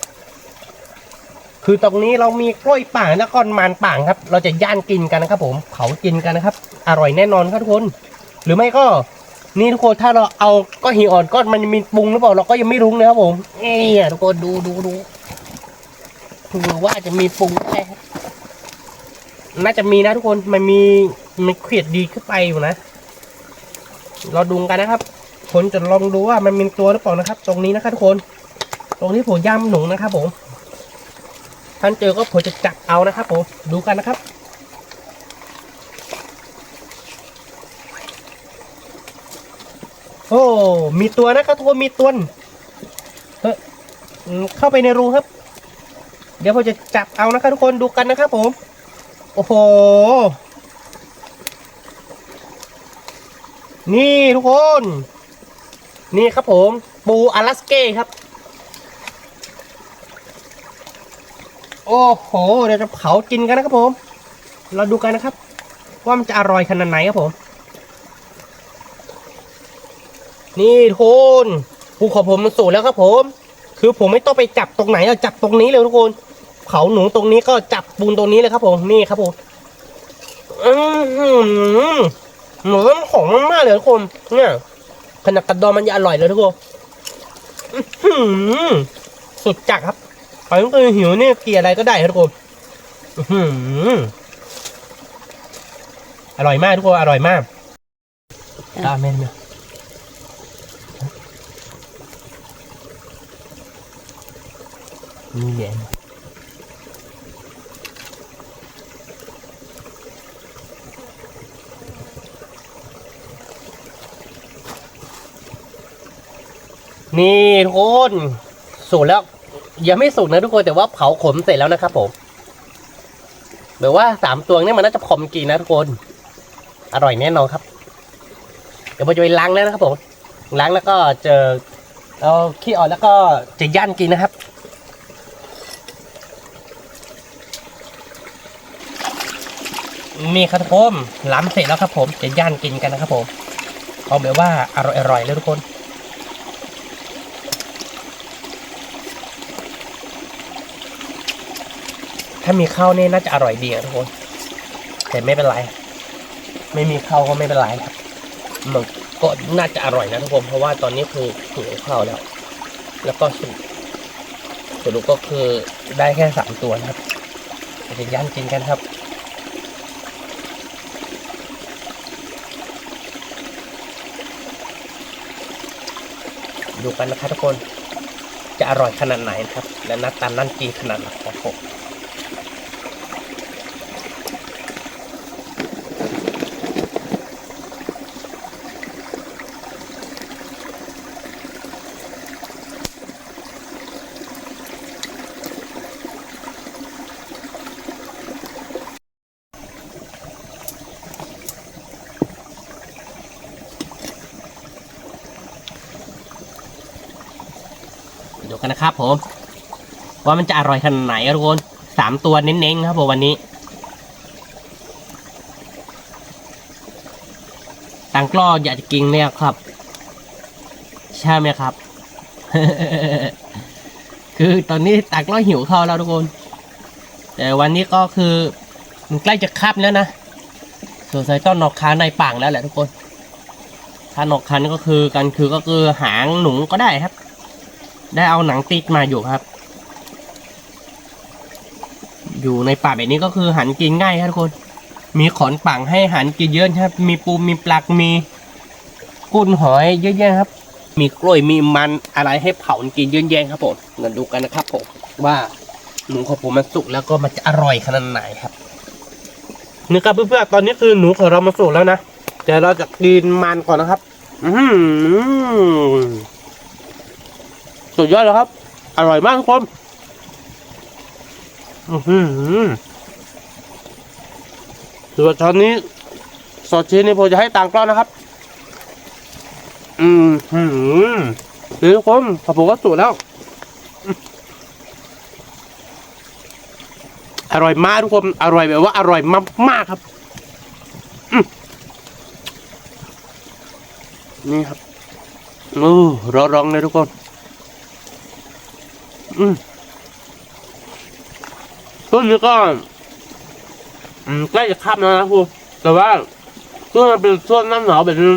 คือตรงนี้เรามีกล้วยป่างและก้อนมันป่างครับเราจะย่างกินกันนะครับผมเผากินกันนะครับอร่อยแน่นอนครับทุกคนหรือไม่ก็นี่ทุกคนถ้าเราเอาก้อนหินอ่อนก้อนมันมีปรุงหรือเปล่าเราก็ยังไม่รู้นะครับผมทุกคนดูว่าจะมีปรุงไหมน่าจะมีนะทุกคนมันเขียดดีขึ้นไปอยู่นะเราดูกันนะครับผมจะลองดูว่ามันมีตัวหรือเปล่านะครับตรงนี้นะครับทุกคนตรงนี้ผมย่ำหนูนะครับผมท่านเจอก็ผมจะจับเอานะครับผมดูกันนะครับโอ้มีตัวนะครับทุกคนมีตัวเข้าไปในรูครับเดี๋ยวผมจะจับเอานะครับทุกคนดูกันนะครับผมโอ้โหนี่ทุกคนนี่ครับผมปูอลาสเก้ครับโอ้โหเดี๋ยวจะเผากินกันนะครับผมเราดูกันนะครับว่ามันจะอร่อยขนาดไหนครับผมนี่ทุกคนปูของผมมันสุกแล้วครับผมคือผมไม่ต้องไปจับตรงไหนจับตรงนี้เลยทุกคนเผาหนูตรงนี้ก็จับปูนตรงนี้เลยครับผมนี่ครับผมหนูมันหอมมากเลยทุกคนเนี่ยขนาดกระดองมันจะอร่อยเลยทุกคนสุดจัดครับใครต้องการหิวเนี่ยเกลียอะไรก็ได้ครับทุกคนอร่อยมากทุกคนอร่อยมากแม่นี่แย่นี่ทุกคนสุกแล้วยังไม่สุกนะทุกคนแต่ว่าเผาขมเสร็จแล้วนะครับผมแบบว่า3 ตัวนี้มันน่าจะพอมกินนะทุกคนอร่อยแน่นอนครับเดี๋ยวผมจะไปล้างแล้วนะครับผมล้างแล้วก็เจอเอาขี้ออกแล้วก็จะย่างกินนะครับ นี่ครับทุกคนล้ำเสร็จแล้วครับผมจะย่างกินกันนะครับผมเอาแบบว่าอร่อยๆเลยทุกคนถ้ามีข้าวนี่น่าจะอร่อยดีทุกคนแต่ไม่เป็นไรไม่มีข้าวก็ไม่เป็นไรครับมันก็น่าจะอร่อยนะทุกคนเพราะว่าตอนนี้คือหิวข้าวแล้วก็สรุปก็คือได้แค่3 ตัวนะครับจะย่างกินกันครับดูกันนะครับทุกคนจะอร่อยขนาดไหนนะครับและหน้าตานั่นกินขนาดไหนครับผมดูกันนะครับผมว่ามันจะอร่อยขนาดไหนทุกคน3 ตัวเน้นๆครับผมวันนี้ตังกล้ออยากจะกินเนี่ยครับใช่ไหมครับ คือตอนนี้ตังกล้อหิวข้าวแล้วทุกคนแต่วันนี้ก็คือมันใกล้จะคับแล้วนะสงสัยต้องนอกคาในป่างแล้วแหละทุกคนถ้านอกคันก็คือหางหนูก็ได้ครับได้เอาหนังติดมาอยู่ครับอยู่ในป่าแบบนี้ก็คือหันกินง่ายครับทุกคนมีขอนป่างให้หันกินเยอะครับมีปูมีปลามีกุ้งหอยเยอะแยะครับมีกล้วยมีมันอะไรให้เผากินเยอะแยะครับผมมาดูกันนะครับผมว่าหนูของผมมันสุกแล้วก็มันจะอร่อยขนาดไหนครับนี่ครับเพื่อนๆตอนนี้คือหนูของเรามาสุกแล้วนะแต่เราจะกินมันก่อนนะครับสุดยอดแล้วครับอร่อยมากทุกคนส่วนตอนนี้ซอสชีสนี่ผมจะให้ตังกล้องนะครับนี่ทุกคนพอผมก็สุกแล้วอร่อยมากทุกคนอร่อยแบบว่าอร่อยมากๆครับนี่ครับร้องเลยทุกคนต้นนี้ก็ใกล้จะคับแล้วนะคุณแต่ว่าช่วงมันเป็นช่วงหน้าหนาวแบบนี้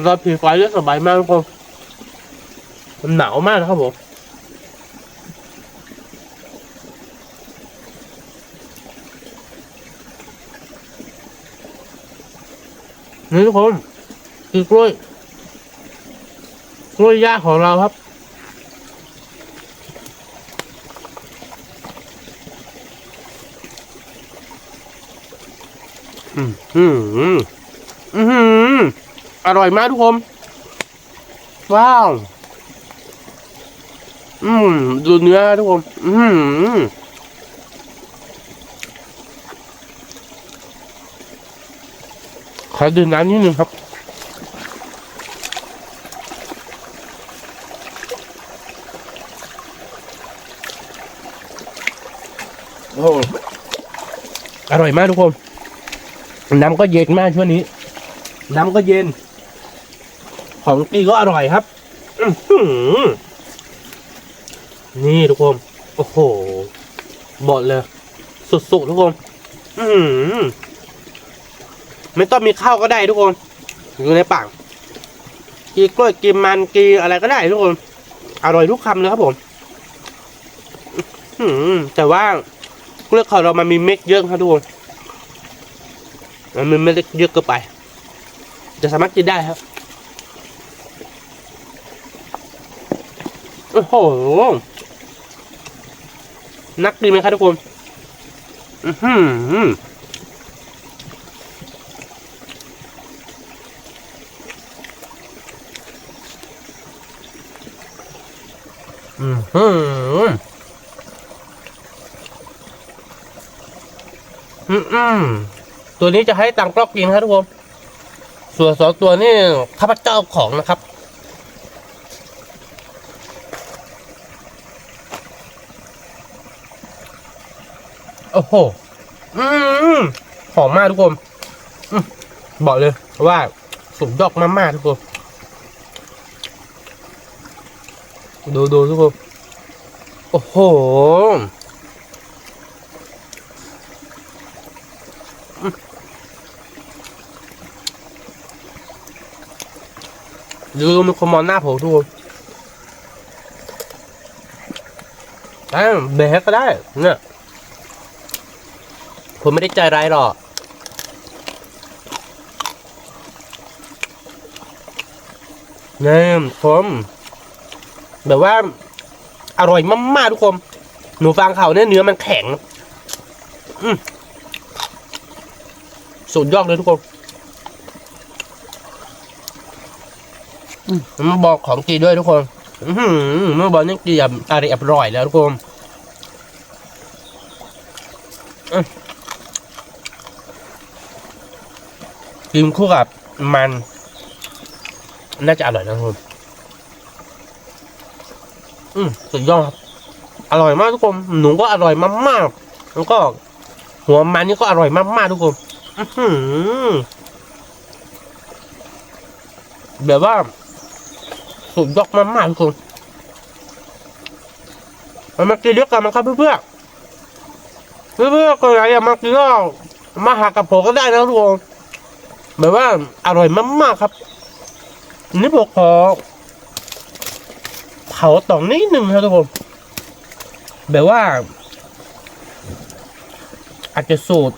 เราผิวไฟได้สบายมากทุกคนมันหนาวมากนะครับผมนี่ทุกคนคือกล้วยย่างของเราครับอร่อยมากทุกคนว้าวดูเนื้อทุกคนขอดื่มน้ำนิดนึงครับโอ้อร่อยมากทุกคนน้ำก็เย็นมากช่วงนี้น้ำก็เย็นของกินก็อร่อยครับนี่ทุกคนโอ้โหบอกเลยสุดๆทุกคนไม่ต้องมีข้าวก็ได้ทุกคนอยู่ในปากกินกล้วยกินมันกินอะไรก็ได้ทุกคนอร่อยทุกคำเลยครับผมแต่ว่ากล้วยของเรามันมีเม็ดเยอะครับทุกคนมันไม่ได้เยอะเกินไปจะสามารถกินได้ครับโอ้โหนักดีไหมครับทุกคนตัวนี้จะให้ตังกล้องกินครับทุกคนส่วน2 ตัวนี่ข้าพเจ้าของนะครับโอ้โห หอมมากทุกคนบอกเลยว่าสุดยอดมากๆทุกคนดูทุกคนโอ้โหดูมีคนมองหน้าผมทุกคนแบกก็ได้เนี่ยผมไม่ได้ใจร้ายหรอกเนี่ยผมแบบว่าอร่อยมากๆทุกคนหนูฟังเขาเนี่ยเนื้อมันแข็งสุดยอดเลยทุกคนมาบอกของกีด้วยทุกคนมาบอกนี่กีแบบอร่อยแล้วทุกคนกินคู่กับมันน่าจะอร่อยนะทุกคนสุดยอดครับอร่อยมากทุกคนหนูก็อร่อยมากๆแล้วก็หัวมันนี่ก็อร่อยมากๆทุกคนแบบว่าสุดยอดมากๆทุกคนมากินเยอะกันนะครับเพื่อนคนไหนอยากมากินก็มาหากับผมก็ได้นะทุกคนแบบว่าอร่อยมากๆครับนี่ผมขอเผาต่อนิดหนึ่งครับทุกคนแบบว่าอาจจะสูตร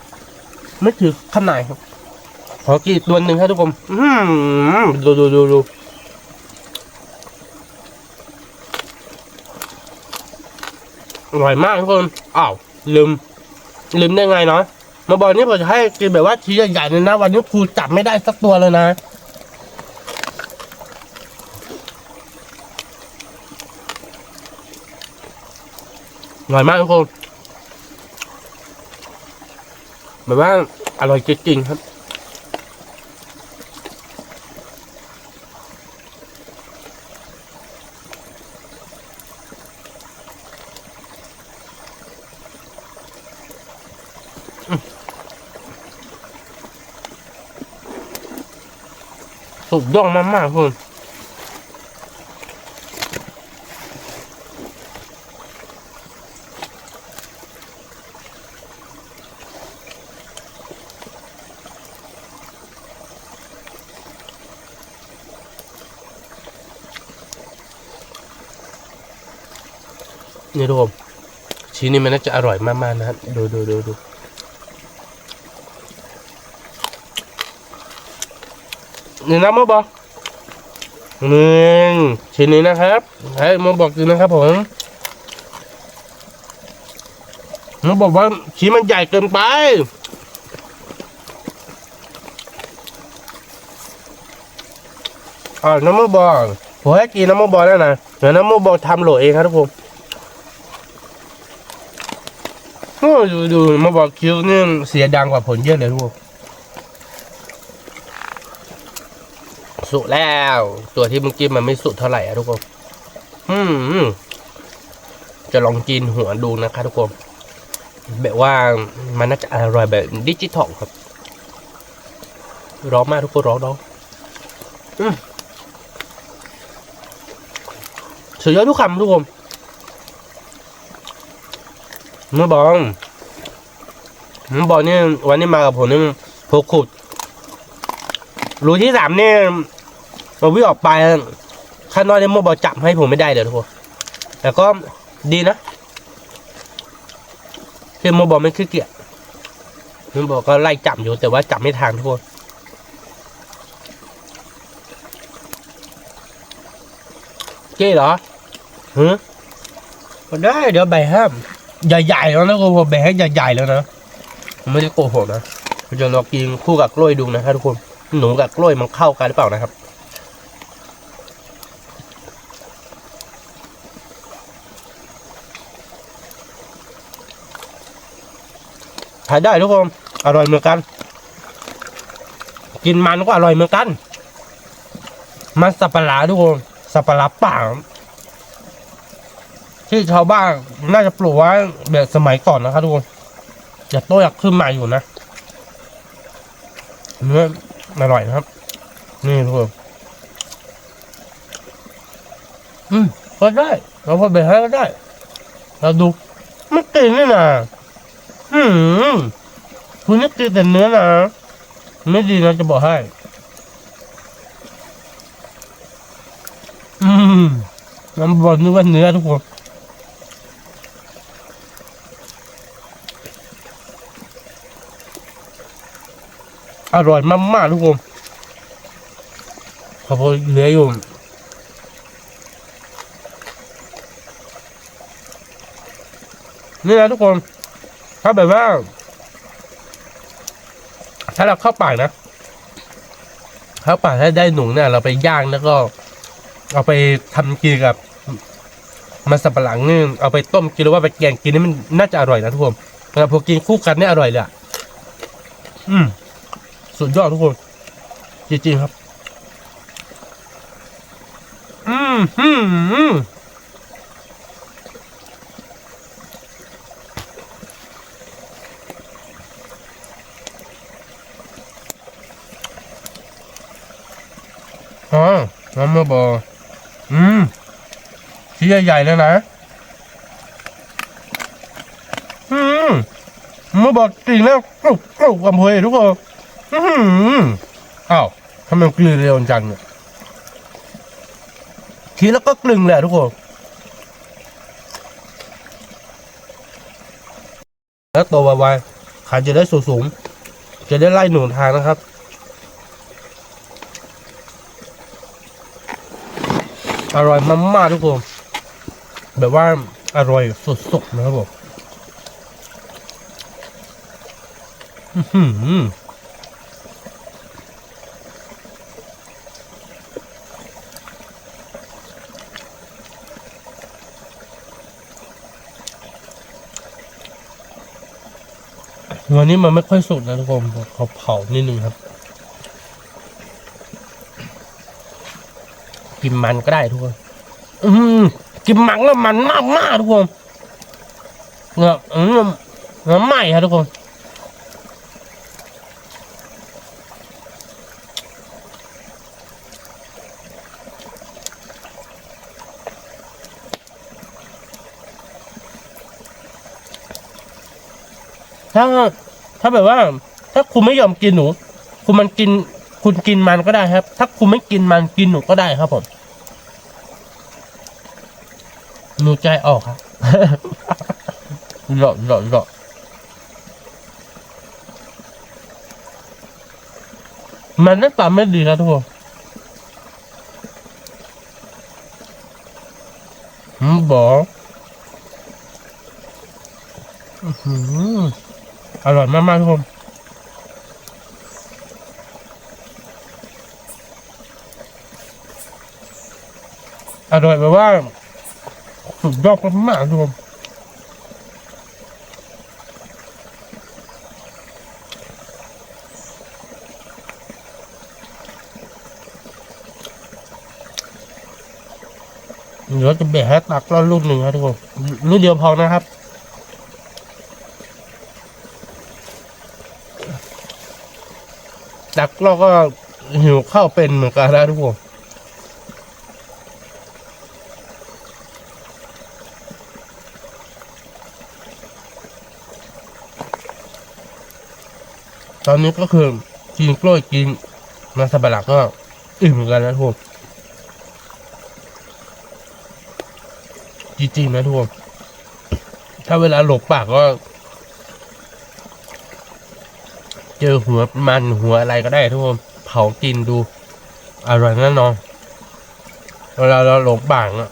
ไม่ถึงขนาดครับขอกี่ตัวหนึ่งครับทุกคนดูอร่อยมากทุกคนอ้าวลืมได้ไงเนาะมาบอกนี่ผมจะให้กินแบบว่าชิ้นใหญ่ๆเลยนะวันนี้ครูจับไม่ได้สักตัวเลยนะอร่อยมากทุกคนแบบว่าอร่อยจริงๆครับสุดยอดมากๆคุณนี่ทุกคนชิ้นนี้มันน่าจะอร่อยมากๆนะดูนี่นะมาบอกชิ้นนี้นะครับให้มาบอกดูนะครับผมมาบอกว่าชิ้นมันใหญ่เกินไปน้ำมันบอกผมให้กินน้ำมันบอกแล้วนะเดี๋ยวน้ำมันบอกทำโหลเองครับทุกคนดูมาบอกคิ้วนี่เสียดังกว่าผลเยอะเลยทุกคนสุกแล้วตัวที่เมื่อกี้มันไม่สุกเท่าไหร่อะทุกคนจะลองกินหัวดูนะคะทุกคนแบบว่ามันน่าจะอร่อยแบบดิจิตอลครับร้องมากทุกคนร้องสุดยอดทุกคำทุกคนมาบอกนี่วันนี้มากับผมนี่พกขุดรูที่3เนี่ยมาวิ่งออกไปข้างนอกเนี่ยมาบอกจับให้ผมไม่ได้เลยทุกคนแต่ก็ดีนะที่มาบอกไม่ขี้เกียจมาบอกก็ไล่จับอยู่แต่ว่าจับไม่ทันทุกคนเจ๊เหรอก็ได้เดี๋ยวใบห้ามใหญ่ๆแล้วนะผมแบ่งให้ใหญ่ๆแล้วนะไม่ได้โกหกนะเราจะลองกินคู่กับกล้วยดูนะครับทุกคนหนูกับกล้วยมันเข้ากันหรือเปล่านะครับทานได้ทุกคนอร่อยเหมือนกันกินมันก็อร่อยเหมือนกันมันสับปะรดทุกคนสับปะรดป่าที่ชาวบ้านน่าจะปลูกไว้แบบสมัยก่อนนะครับทุกคนจะโตอยากขึ้นมาอยู่นะ เนื้ออร่อยนะครับนี่ทุกคนก็ได้เราพอเบรกให้ก็ได้เราดูไม่กินนี่นะคุณนี่กินแต่เนื้อนะไม่ดีนะจะบอกให้น้ำบอลนึกว่าเนื้อทุกคนอร่อยมากๆทุกคนขอบคุณเหลืออยู่นี่นะทุกคนถ้าแบบว่าถ้าเราเข้าป่านะเข้าป่าถ้าได้หนูเนี่ยเราไปย่างแล้วก็เอาไปทำกินกับมันสับปะหลังนี่เอาไปต้มกินหรือว่าไปแกงกินนี่มันน่าจะอร่อยนะทุกคนแต่พอกินคู่กันนี่อร่อยเลยสุดยอดทุกคนจริงๆครับน้ำมะบอชิ้นใหญ่ๆเลยนะมะบอกกลิ่นแล้วกรุบกรุบอำเภอทุกคนอ้าวทำไมกลืนเร็วจังเนี่ยทีแล้วก็กลึงแหละทุกคนแล้วตัวไวๆขาจะได้สูงๆจะได้ไล่หนุนทางนะครับอร่อยมากๆทุกคนแบบว่าอร่อยสุดๆนะครับผมวันนี้มันไม่ค่อยสุกนะทุกคนเขาเผานิดนึงครับกินมันก็ได้ทุกคนกินมันแล้วมันมากๆทุกคนเนี่ยน้ำใหม่ครับทุกคนถ้าแบบว่าถ้าคุณไม่ยอมกินหนูคุณกินมันก็ได้ครับถ้าคุณไม่กินมันกินหนูก็ได้ครับผมหนูใจออกครับหล่อมันหน้าตาไม่ดีนะทุกคนบอกอร่อยมากๆทุกคนอร่อยแบบว่าสุดยอดมากๆทุกคนเดี๋ยวจะแบะให้ตักแล้วลูกหนึ่งครับทุกคนลูกเดียวพอนะครับตักเราก็หิวข้าวเป็นเหมือนกันนะทุกคนตอนนี้ก็คือกินกล้วยกินมันสับปะหลังก็อิ่มเหมือนกันนะทุกคนจริงๆนะทุกคนถ้าเวลาหลบปากก็เจอหัวมันหัวอะไรก็ได้ทุกคนเผากินดูอร่อยแน่นอนเวลาเราหลบปากอะ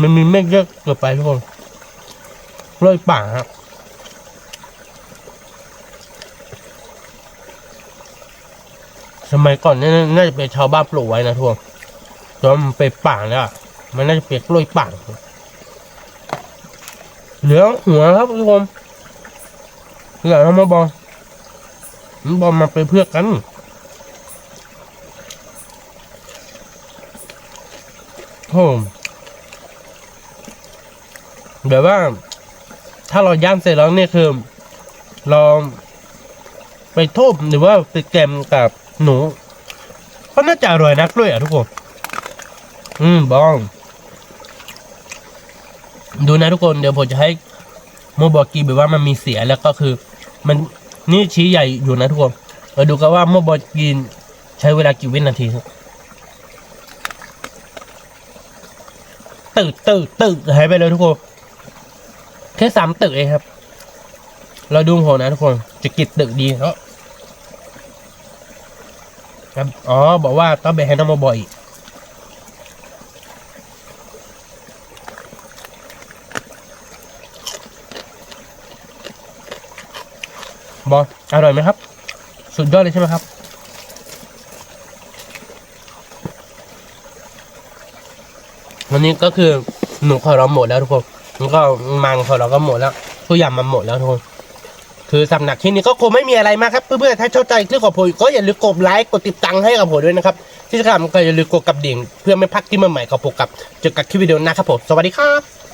มันมีเมฆเยอะเกินไปทุกคนเลยป่าฮะสมัยก่อนนี่น่าจะเป็นชาวบ้านปลูกไว้นะทุกคนแต่ว่ามันเป็นป่าแล้วมันน่าจะเป็นกล้วยป่าเหลือหัวครับทุกคนเหลือมาบอมาเป็นเพื่อนกัน อ โอ้แบบว่า ถ้าเราย่างเสร็จแล้วเนี่ยคือเราไปทุบหรือว่าไปแกมกับหนูก็น่าจะอร่อยนักด้วยอ่ะทุกคนบ้องดูนะทุกคนเดี๋ยวผมจะให้โมบอกกีแบบว่ามันมีเสียแล้วก็คือ มันนี่ชี้ใหญ่อยู่นะทุกคนมาดูกันว่าโมบอกกีใช้เวลากี่วินาทีตึกหายไปเลยทุกคนแค่3 ตึกเองครับเราดูโหนะทุกคนจะกิดตึกดีเนาะครับอ๋อบอกว่าต้องไปให้น้องโมบอกอีกบอลอร่อยไหมครับสุดยอดเลยใช่ไหมครับวันนี้ก็คือหนูของเราหมดแล้วทุกคนแล้วก็มังของเราก็หมดแล้วทุกอย่างมันหมดแล้วทุกคนคือสำนักที่นี้ก็คงไม่มีอะไรมากครับเพื่อนๆถ้าชอบใจคลิปของผมก็อย่าลืมกดไลค์กดติดตามให้กับผมด้วยนะครับที่สำคัญก็อย่าลืมกดกระดิ่งเพื่อไม่พลาดคลิปใหม่ๆของผมกับเจอกันคลิปวิดีโอหน้าครับผมสวัสดีครับ